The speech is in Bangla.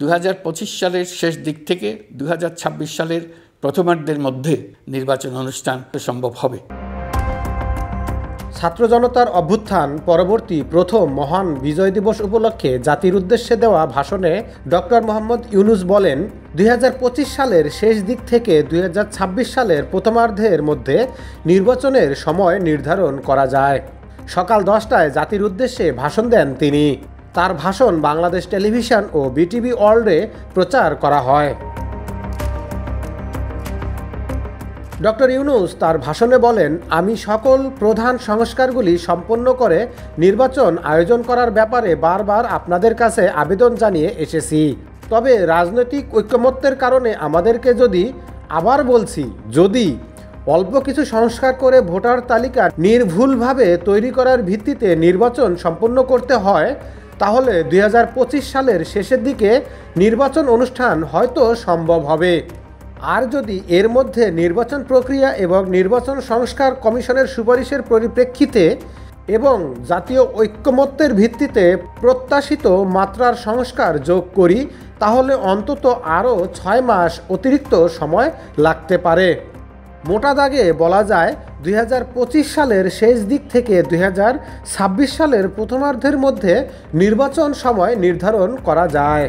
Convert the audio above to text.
2025 সালের শেষ দিক থেকে 2026 সালের প্রথমার্ধের মধ্যে নির্বাচন অনুষ্ঠান সম্ভব হবে। ছাত্র জনতার অভ্যুত্থান পরবর্তী প্রথম মহান বিজয় দিবস উপলক্ষে জাতির উদ্দেশ্যে দেওয়া ভাষণে ডক্টর মোহাম্মদ ইউনূস বলেন, 2025 সালের শেষ দিক থেকে 2026 সালের প্রথমার্ধের মধ্যে নির্বাচনের সময় নির্ধারণ করা যায়। সকাল 10টায় জাতির উদ্দেশ্যে ভাষণ দেন তিনি। তার ভাষণ বাংলাদেশ টেলিভিশন ও বিটিভি ওয়ার্ল্ডে প্রচার করা হয়। ডক্টর ইউনূস তার ভাষণে বলেন, আমি সকল প্রধান সংস্কারগুলি সম্পন্ন করে নির্বাচন আয়োজন করার ব্যাপারে বারবার আপনাদের কাছে আবেদন জানিয়ে এসেছি। তবে রাজনৈতিক ঐকমত্যের কারণে আমাদেরকে যদি অল্প কিছু সংস্কার করে ভোটার তালিকা নির্ভুলভাবে তৈরি করার ভিত্তিতে নির্বাচন সম্পন্ন করতে হয়, তাহলে 2025 সালের শেষের দিকে নির্বাচন অনুষ্ঠান হয়তো সম্ভব হবে। আর যদি এর মধ্যে নির্বাচন প্রক্রিয়া এবং নির্বাচন সংস্কার কমিশনের সুপারিশের পরিপ্রেক্ষিতে এবং জাতীয় ঐকমত্যের ভিত্তিতে প্রত্যাশিত মাত্রার সংস্কার যোগ করি, তাহলে অন্তত আরও 6 মাস অতিরিক্ত সময় লাগতে পারে। মোটা দাগে বলা যায়, 2025 সালের শেষ দিক থেকে 2026 সালের প্রথমার্ধের মধ্যে নির্বাচন সময় নির্ধারণ করা যায়।